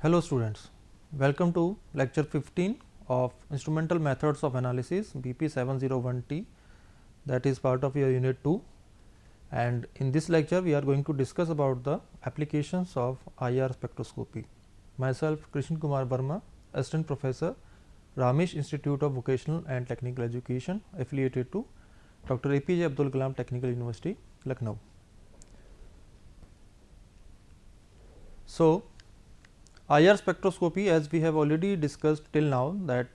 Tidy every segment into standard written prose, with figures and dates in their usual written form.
Hello students, welcome to lecture 15 of Instrumental Methods of Analysis BP 701T, that is part of your unit 2, and in this lecture we are going to discuss about the applications of IR spectroscopy. Myself Krishna Kumar Verma, Assistant Professor, Ramesh Institute of Vocational and Technical Education, affiliated to Dr. APJ Abdul Kalam Technical University, Lucknow. So, IR spectroscopy, as we have already discussed till now, that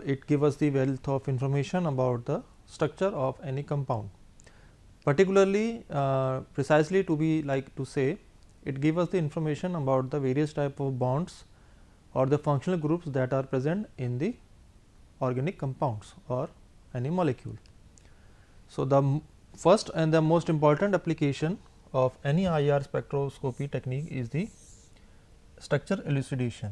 it gives us the wealth of information about the structure of any compound. Particularly, precisely to be like to say, it gives us the information about the various type of bonds or the functional groups that are present in the organic compounds or any molecule. So, the first and the most important application of any IR spectroscopy technique is the structure elucidation.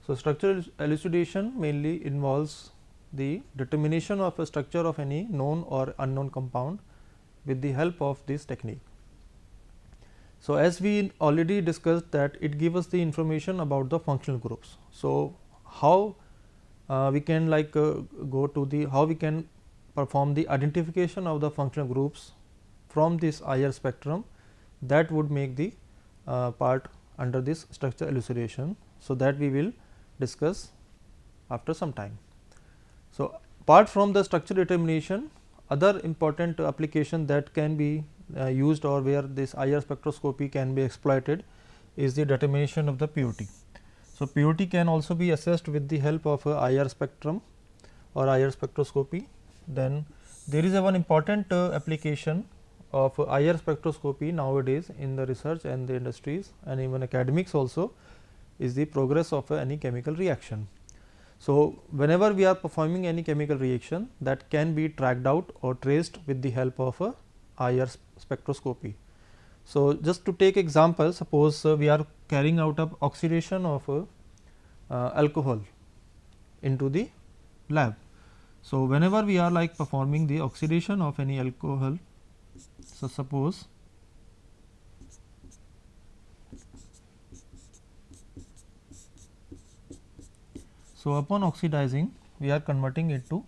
So, structure elucidation mainly involves the determination of a structure of any known or unknown compound with the help of this technique. So, as we already discussed that it gives us the information about the functional groups. So, how we can go to the how we can perform the identification of the functional groups from this IR spectrum, that would make the part under this structure elucidation. So, that we will discuss after some time. So, apart from the structure determination, other important application that can be used or where this IR spectroscopy can be exploited is the determination of the purity. So, purity can also be assessed with the help of a IR spectrum or IR spectroscopy. Then there is a one important application of IR spectroscopy nowadays in the research and the industries and even academics also, is the progress of any chemical reaction. So, whenever we are performing any chemical reaction, that can be tracked out or traced with the help of a IR spectroscopy. So, just to take example, suppose we are carrying out of oxidation of alcohol into the lab. So, whenever we are performing the oxidation of any alcohol, so suppose upon oxidizing we are converting it to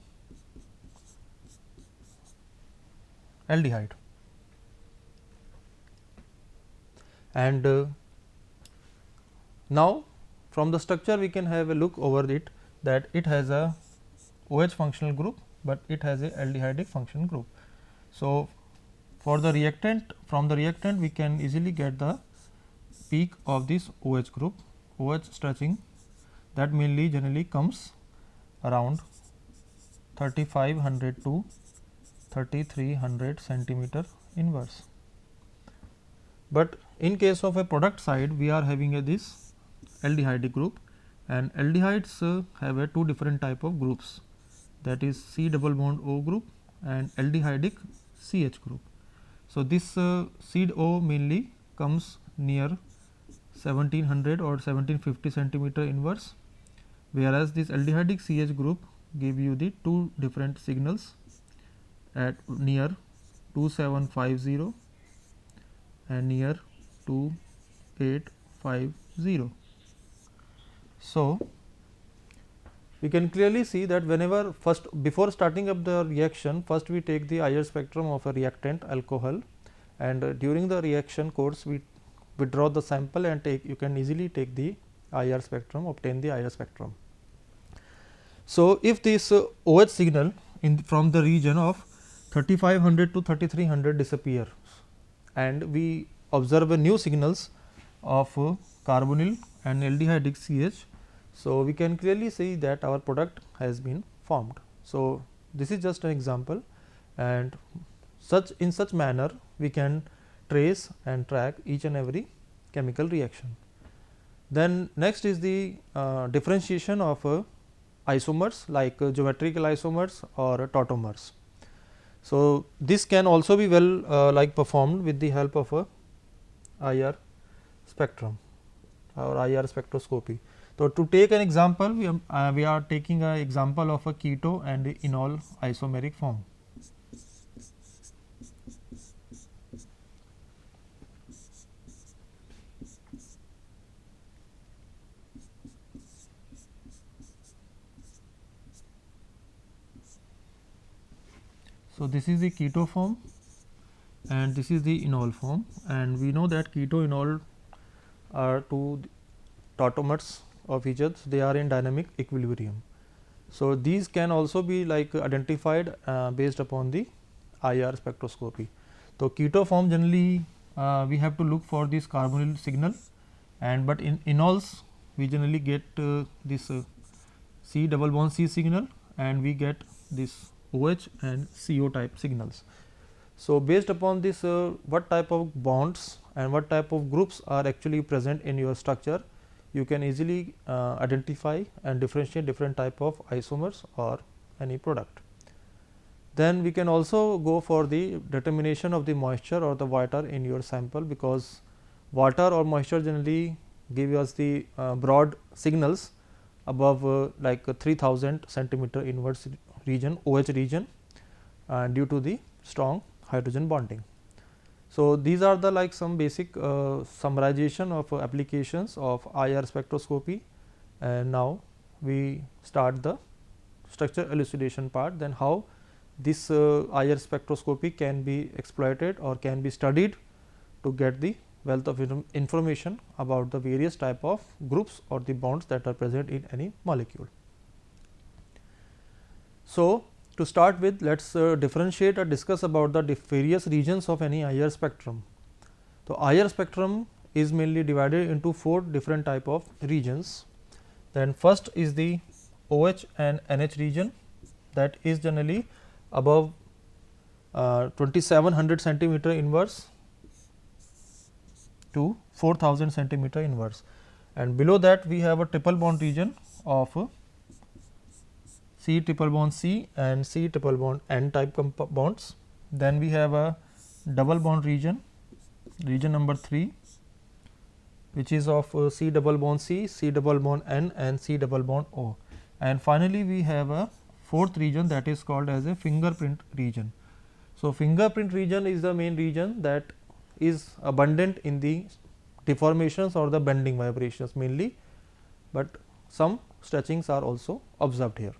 aldehyde, and now from the structure we can have a look over it, that it has a OH functional group, but it has a aldehydic functional group. So, for the reactant, from the reactant we can easily get the peak of this OH group, OH stretching, that mainly generally comes around 3500 to 3300 centimeter inverse. But in case of a product side, we are having this aldehydic group, and aldehydes have a two different type of groups, that is C double bond O group and aldehydic CH group. So, this CO mainly comes near 1700 or 1750 centimeter inverse, whereas this aldehydic CH group give you the two different signals at near 2750 and near 2850. So, we can clearly see that whenever before starting up the reaction, first we take the IR spectrum of a reactant alcohol, and during the reaction course we withdraw the sample and you can easily take the IR spectrum, obtain the IR spectrum. So, if this OH signal from the region of 3500 to 3300 disappears and we observe a new signals of carbonyl and aldehydic CH, so we can clearly see that our product has been formed. So, this is just an example, and in such manner we can trace and track each and every chemical reaction. Then next is the differentiation of isomers like geometrical isomers or tautomers. So, this can also be well performed with the help of a IR spectrum or IR spectroscopy. So, to take an example, we are taking an example of a keto and enol isomeric form. So, this is the keto form and this is the enol form, and we know that keto enol are two tautomers of each other, they are in dynamic equilibrium. So, these can also be like identified based upon the IR spectroscopy. So, keto form generally we have to look for this carbonyl signal, and but in enols we generally get this C double bond C signal, and we get this OH and CO type signals. So, based upon this what type of bonds and what type of groups are actually present in your structure, you can easily identify and differentiate different type of isomers or any product. Then we can also go for the determination of the moisture or the water in your sample, because water or moisture generally give us the broad signals above like 3000 centimeter inverse region OH region due to the strong hydrogen bonding. So, these are the like some basic summarization of applications of IR spectroscopy, and now we start the structure elucidation part. Then how this IR spectroscopy can be exploited or can be studied to get the wealth of information about the various type of groups or the bonds that are present in any molecule. So, to start with, let us differentiate or discuss about the various regions of any IR spectrum. So, IR spectrum is mainly divided into 4 different type of regions. Then first is the OH and NH region, that is generally above 2700 centimeter inverse to 4000 centimeter inverse, and below that we have a triple bond region of C triple bond C and C triple bond N type bonds. Then we have a double bond region, region number 3, which is of C double bond C, C double bond N and C double bond O. And finally, we have a fourth region, that is called as a fingerprint region. So, fingerprint region is the main region that is abundant in the deformations or the bending vibrations mainly, but some stretchings are also observed here.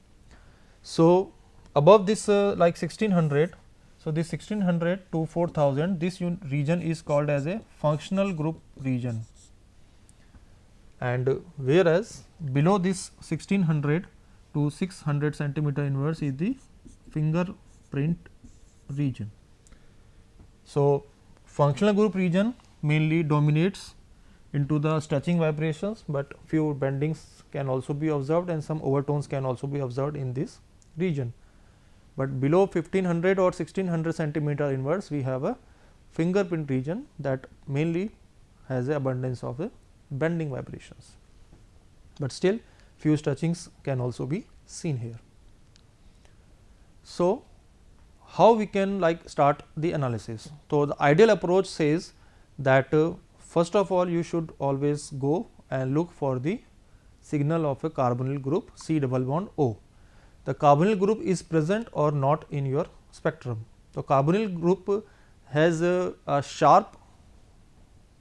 So, above this like 1600, so this 1600 to 4000, this region is called as a functional group region, and whereas below this 1600 to 600 centimeter inverse is the fingerprint region. So, functional group region mainly dominates into the stretching vibrations, but few bendings can also be observed and some overtones can also be observed in this region. But below 1500 or 1600 centimeter inverse, we have a fingerprint region that mainly has a abundance of the bending vibrations, but still few stretchings can also be seen here. So, how we can like start the analysis? So, the ideal approach says that first of all you should always go and look for the signal of a carbonyl group C double bond O. The carbonyl group is present or not in your spectrum. So, carbonyl group has a sharp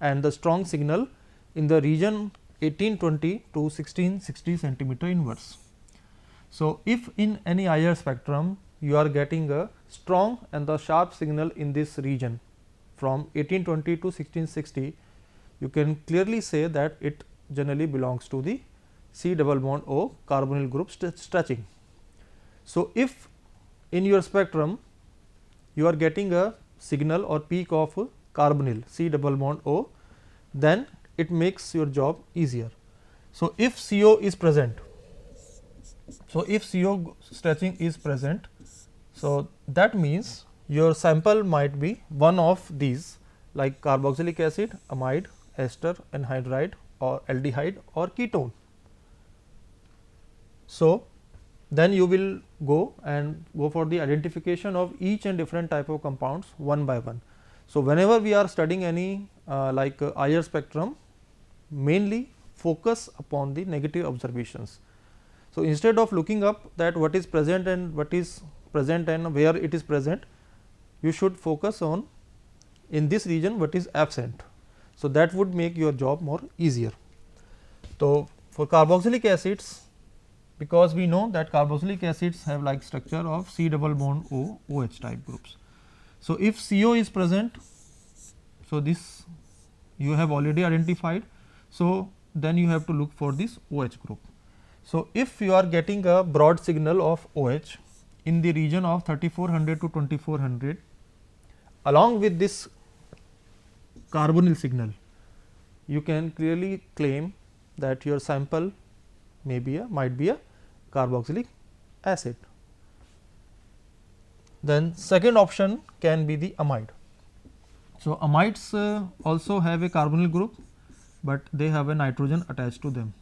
and the strong signal in the region 1820 to 1660 centimeter inverse. So, if in any IR spectrum you are getting a strong and the sharp signal in this region from 1820 to 1660, you can clearly say that it generally belongs to the C double bond O carbonyl group stretching. So, if in your spectrum you are getting a signal or peak of carbonyl C double bond O, then it makes your job easier. So, if CO is present, so if CO stretching is present, so that means your sample might be one of these like carboxylic acid, amide, ester, anhydride or aldehyde or ketone. So, then you will go for the identification of each and different type of compounds one by one. So, whenever we are studying any IR spectrum, mainly focus upon the negative observations. So, instead of looking up that what is present and what is present and where it is present, you should focus on in this region what is absent. So, that would make your job more easier. So, for carboxylic acids, because we know that carboxylic acids have like structure of C double bond O, OH type groups. So, if CO is present, so this you have already identified. So, then you have to look for this OH group. So, if you are getting a broad signal of OH in the region of 3400 to 2400 along with this carbonyl signal, you can clearly claim that your sample might be a carboxylic acid. Then second option can be the amide. So, amides also have a carbonyl group, but they have a nitrogen attached to them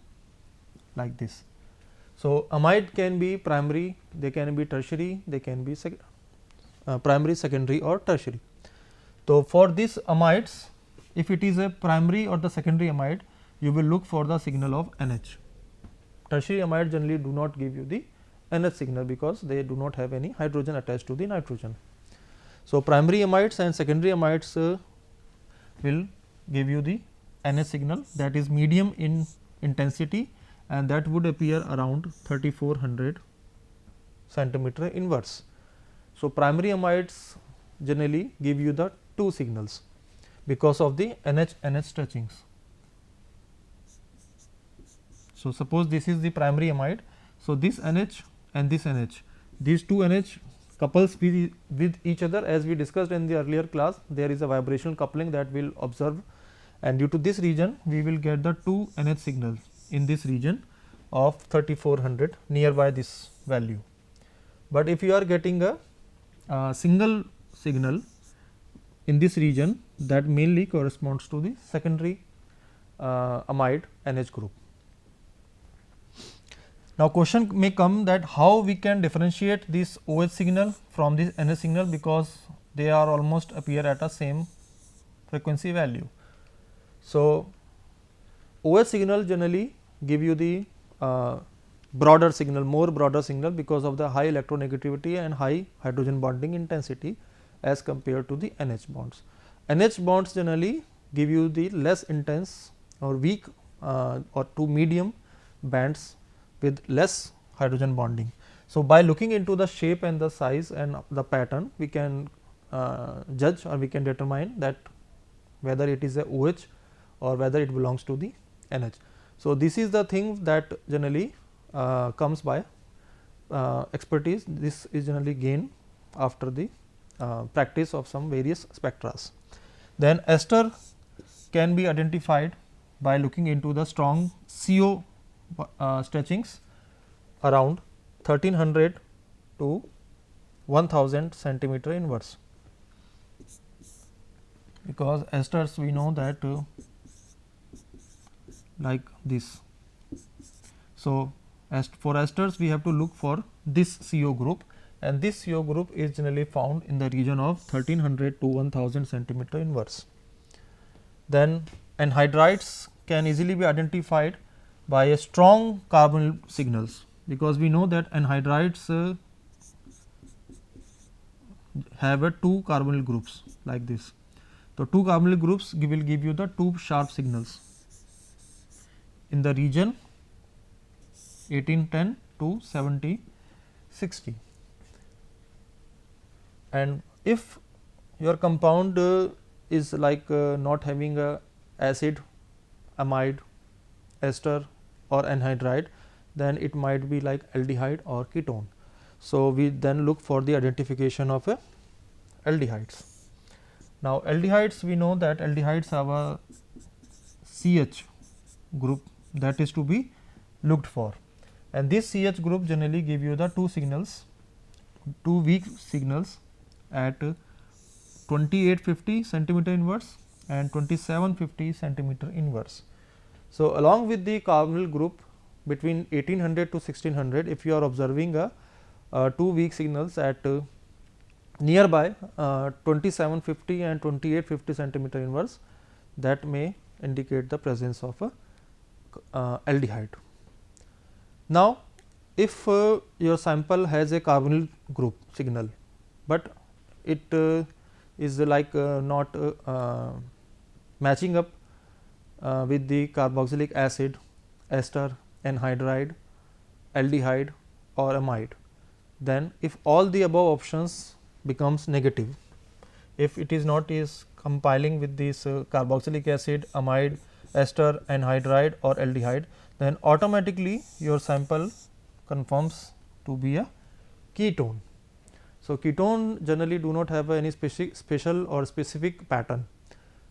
like this. So, amide can be primary, they can be tertiary, they can be primary, secondary or tertiary. So, for these amides, if it is a primary or the secondary amide, you will look for the signal of NH. Tertiary amide generally do not give you the NH signal because they do not have any hydrogen attached to the nitrogen. So, primary amides and secondary amides will give you the NH signal, that is medium in intensity, and that would appear around 3400 centimeter inverse. So, primary amides generally give you the two signals because of the NH stretchings. So, suppose this is the primary amide. So, this NH and this NH, these two NH couples with each other, as we discussed in the earlier class, there is a vibrational coupling that we will observe, and due to this region we will get the two NH signals in this region of 3400 nearby this value. But if you are getting a single signal in this region, that mainly corresponds to the secondary amide NH group. Now, question may come that how we can differentiate this OH signal from this NH signal, because they are almost appear at a same frequency value. So, OH signal generally give you the broader signal, more broader signal because of the high electronegativity and high hydrogen bonding intensity as compared to the NH bonds. NH bonds generally give you the less intense or weak or to medium bands with less hydrogen bonding. So, by looking into the shape and the size and the pattern, we can judge or we can determine that whether it is a OH or whether it belongs to the NH. So, this is the thing that generally comes by expertise. This is generally gained after the practice of some various spectra. Then ester can be identified by looking into the strong CO stretchings around 1300 to 1000 centimeter inverse, because esters we know that like this. So, for esters we have to look for this CO group, and this CO group is generally found in the region of 1300 to 1000 centimeter inverse. Then anhydrides can easily be identified by a strong carbonyl signals, because we know that anhydrides have a two carbonyl groups like this. So, two carbonyl groups will give you the two sharp signals in the region 1810 to 7060. And if your compound is like not having a acid, amide, ester or anhydride, then it might be like aldehyde or ketone. So, we then look for the identification of aldehydes. Now, aldehydes we know that aldehydes have a CH group that is to be looked for, and this CH group generally give you the two signals, two weak signals at 2850 centimeter inverse and 2750 centimeter inverse. So, along with the carbonyl group between 1800 to 1600, if you are observing two weak signals at nearby 2750 and 2850 centimeter inverse, that may indicate the presence of a aldehyde. Now, if your sample has a carbonyl group signal, but it is like not matching up with the carboxylic acid, ester, anhydride aldehyde or amide, then if all the above options becomes negative, if it is not is compiling with this carboxylic acid, amide, ester, anhydride or aldehyde, then automatically your sample conforms to be a ketone. So, ketone generally do not have any special or specific pattern.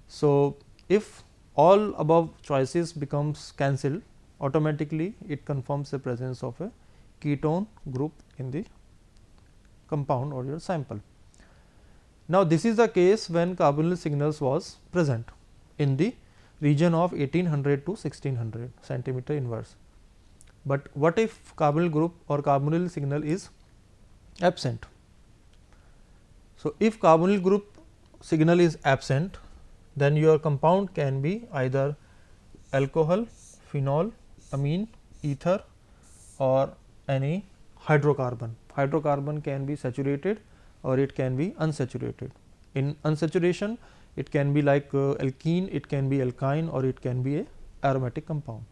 So, if all above choices becomes cancelled, automatically it confirms the presence of a ketone group in the compound or your sample. Now, this is the case when carbonyl signals was present in the region of 1800 to 1600 centimeter inverse. But what if carbonyl group or carbonyl signal is absent? So, if carbonyl group signal is absent, then your compound can be either alcohol, phenol, amine, ether or any hydrocarbon. Hydrocarbon can be saturated or it can be unsaturated. In unsaturation, it can be like alkene, it can be alkyne or it can be a aromatic compound.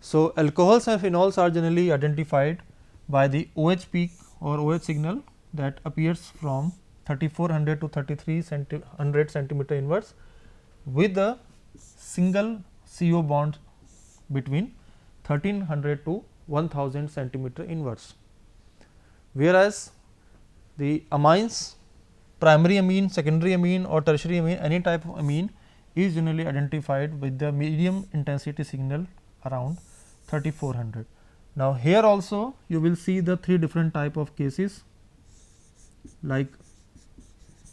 So, alcohols and phenols are generally identified by the OH peak or OH signal that appears from 3400 to 3300 centimeter inverse with a single CO bond between 1300 to 1000 centimeter inverse. Whereas, the amines, primary amine, secondary amine or tertiary amine, any type of amine is generally identified with the medium intensity signal around 3400. Now, here also you will see the three different type of cases like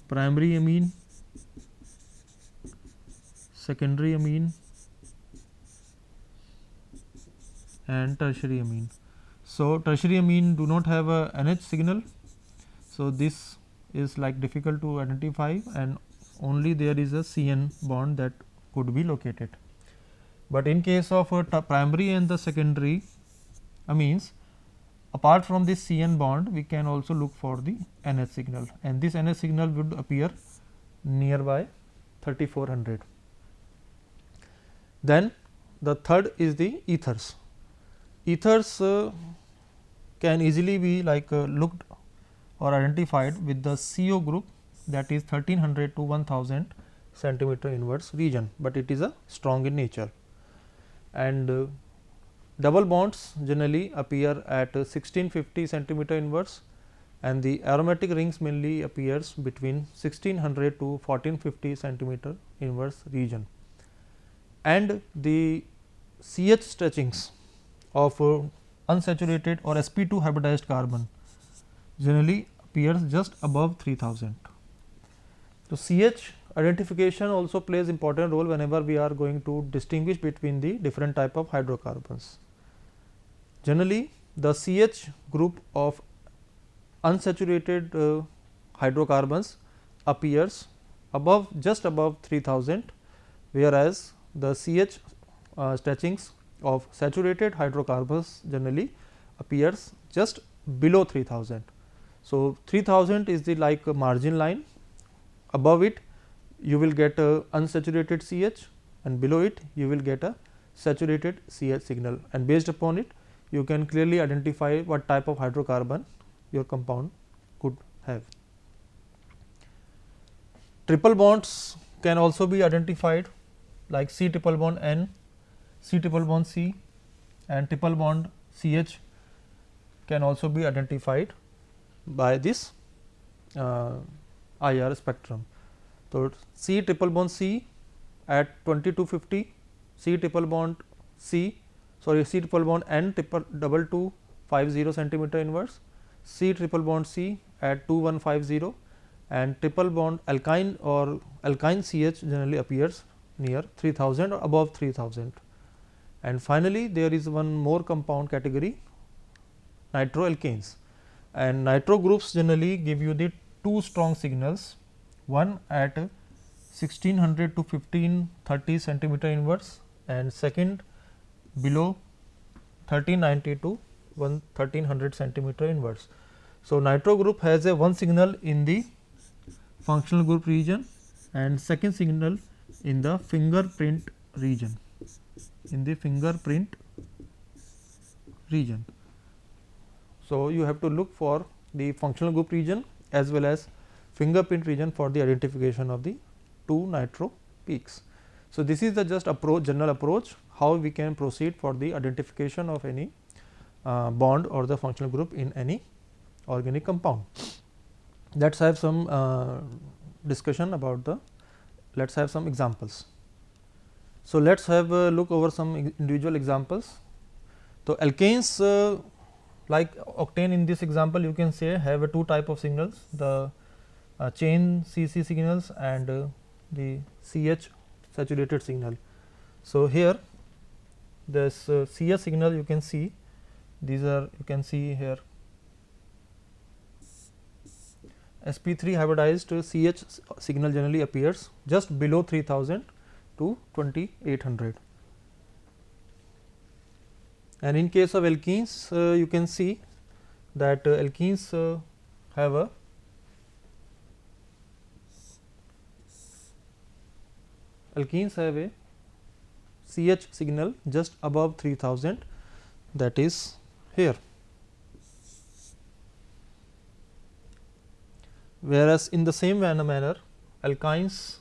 primary amine, secondary amine and tertiary amine. So, tertiary amine do not have a NH signal. So, this is like difficult to identify and only there is a CN bond that could be located. But in case of primary and the secondary amines, apart from this CN bond, we can also look for the NH signal and this NH signal would appear nearby 3400. Then the third is the ethers. Ethers can easily be like looked or identified with the CO group that is 1300 to 1000 centimeter inverse region, but it is a strong in nature. And double bonds generally appear at 1650 centimeter inverse and the aromatic rings mainly appears between 1600 to 1450 centimeter inverse region. And the CH stretchings of unsaturated or sp2 hybridized carbon generally appears just above 3000. So, CH identification also plays important role whenever we are going to distinguish between the different type of hydrocarbons. Generally, the CH group of unsaturated hydrocarbons appears above just above 3000, whereas the CH stretchings of saturated hydrocarbons generally appears just below 3000. So, 3000 is the like margin line, above it you will get a unsaturated CH and below it you will get a saturated CH signal, and based upon it you can clearly identify what type of hydrocarbon your compound could have. Triple bonds can also be identified like C triple bond N, C triple bond C and triple bond CH can also be identified by this IR spectrum. So, C triple bond C at 2250, C triple bond C triple bond N double 250 centimeter inverse, C triple bond C at 2150 and triple bond alkyne or alkyne CH generally appears near 3000 or above 3000. And finally, there is one more compound category, nitroalkanes, and nitro groups generally give you the two strong signals, one at 1600 to 1530 centimeter inverse and second below 1390 to 1300 centimeter inverse. So, nitro group has a one signal in the functional group region and second signal in the fingerprint region, So, you have to look for the functional group region as well as fingerprint region for the identification of the 2 nitro peaks. So, this is the just approach, general approach how we can proceed for the identification of any bond or the functional group in any organic compound. Let us have some discussion about the, let us have some examples. So, let us have a look over some individual examples. So, alkanes like octane in this example you can say have a 2 type of signals, the chain CC signals and the CH saturated signal. So, here this CS signal you can see, these are you can see here sp3 hybridized CH signal generally appears just below 3000 to 2800. And in case of alkenes you can see that alkenes have a CH signal just above 3000, that is here. Whereas, in the same manner alkynes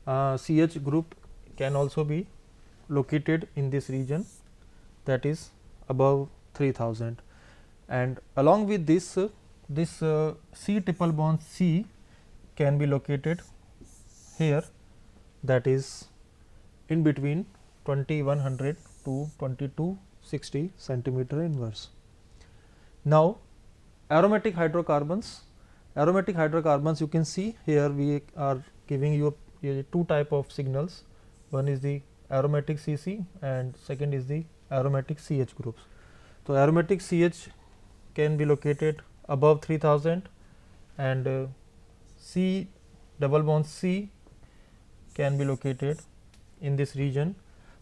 CH group can also be located in this region, that is above 3000, and along with this C triple bond C can be located here, that is in between 2100 to 2260 centimeter inverse. Now, aromatic hydrocarbons you can see here we are giving you 2 type of signals, one is the aromatic CC and second is the aromatic CH groups. So, aromatic CH can be located above 3000 and C double bond C can be located in this region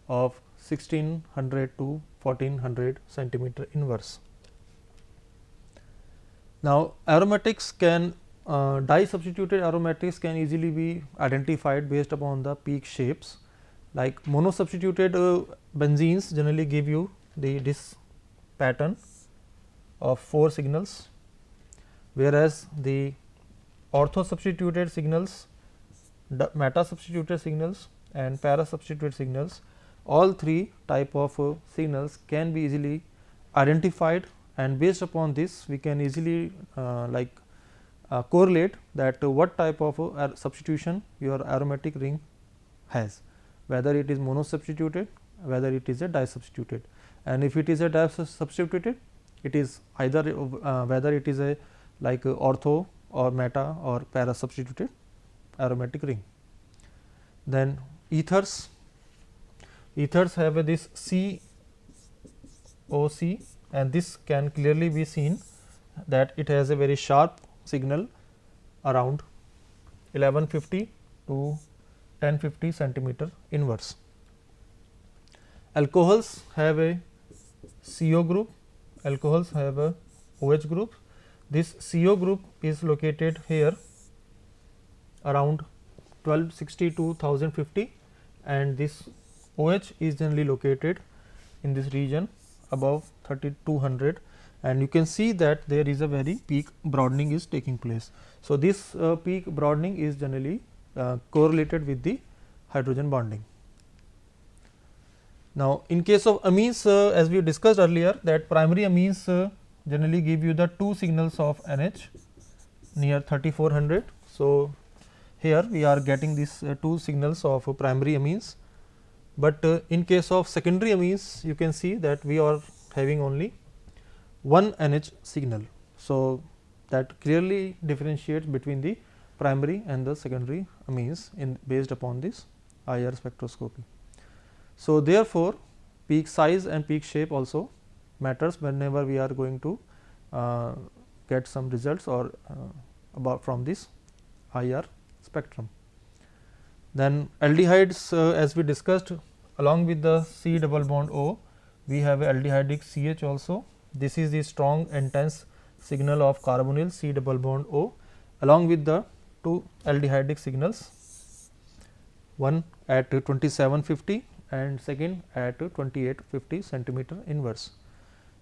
of 1600 to 1400 centimeter inverse. Now, aromatics can di-substituted aromatics can easily be identified based upon the peak shapes, like mono-substituted benzenes generally give you this pattern of 4 signals, whereas the ortho-substituted signals, meta-substituted signals and para-substituted signals, all 3 type of signals can be easily identified, and based upon this we can easily correlate that what type of substitution your aromatic ring has, whether it is mono substituted, whether it is a di-substituted, and if it is a di-substituted, it is either whether it is a like ortho or meta or para substituted aromatic ring. Then ethers have this COC, and this can clearly be seen that it has a very sharp signal around 1150 to 1050 centimeter inverse. Alcohols have a CO group, alcohols have a OH group. This CO group is located here around 1260 to 1050, and this OH is generally located in this region above 3200, and you can see that there is a very peak broadening is taking place. So, this peak broadening is generally correlated with the hydrogen bonding. Now, in case of amines, as we discussed earlier, that primary amines generally give you the 2 signals of NH near 3400. So, here we are getting these 2 signals of primary amines, but in case of secondary amines you can see that we are having only 1 NH signal. So, that clearly differentiates between the primary and the secondary amines in based upon this IR spectroscopy. So, therefore, peak size and peak shape also matters whenever we are going to get some results or about from this IR spectrum. Then aldehydes, as we discussed, along with the C double bond O, we have a aldehydic CH also. This is the strong intense signal of carbonyl C double bond O, along with the 2 aldehydic signals, one at 2750 and second at 2850 centimeter inverse.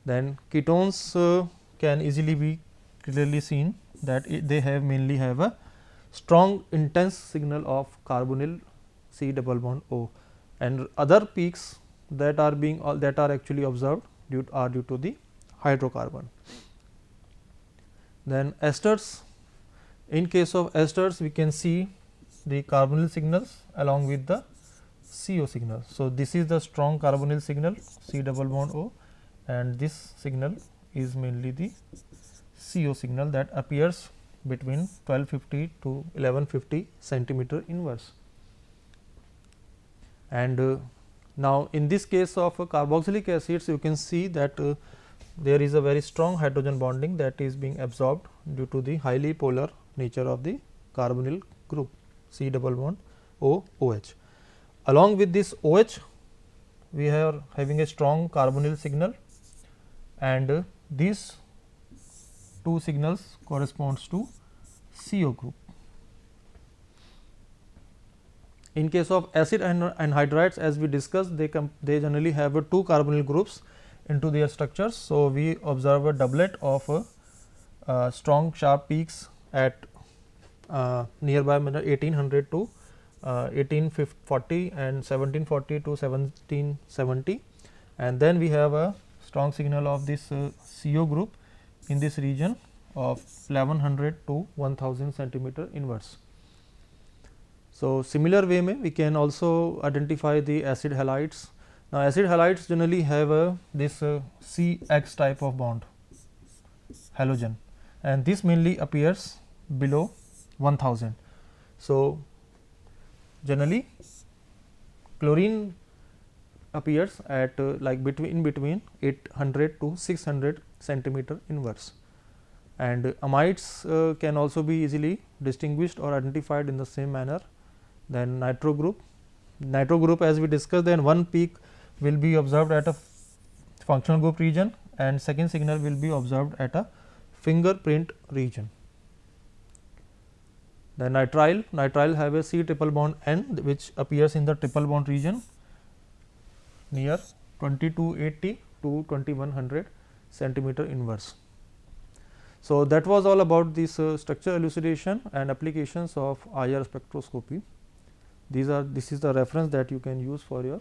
Then ketones can easily be clearly seen that they have mainly have a strong intense signal of carbonyl C double bond O, and other peaks that are being that are actually observed due to the hydrocarbon. Then esters, in case of esters we can see the carbonyl signals along with the CO signal. So, this is the strong carbonyl signal C double bond O, and this signal is mainly the CO signal that appears between 1250 to 1150 centimeter inverse. And now, in this case of carboxylic acids, you can see that there is a very strong hydrogen bonding that is being absorbed due to the highly polar nature of the carbonyl group C double bond O OH. Along with this OH, we are having a strong carbonyl signal, and these two signals corresponds to CO group. In case of acid anhydrides, as we discussed, they generally have two carbonyl groups into their structures. So, we observe a doublet of strong sharp peaks at nearby 1800 to 1840 and 1740 to 1770, and then we have a strong signal of this CO group in this region of 1100 to 1000 centimeter inverse. So, similar way we can also identify the acid halides. Now, acid halides generally have this CX type of bond halogen, and this mainly appears below 1000. So, generally chlorine appears at like between 800 to 600 centimeter inverse, and amides can also be easily distinguished or identified in the same manner. Then nitro group as we discussed, then one peak will be observed at a functional group region, and second signal will be observed at a fingerprint region. The nitrile have a C triple bond N, which appears in the triple bond region near 2280 to 2100 centimeter inverse. So, that was all about this structure elucidation and applications of IR spectroscopy. This is the reference that you can use for your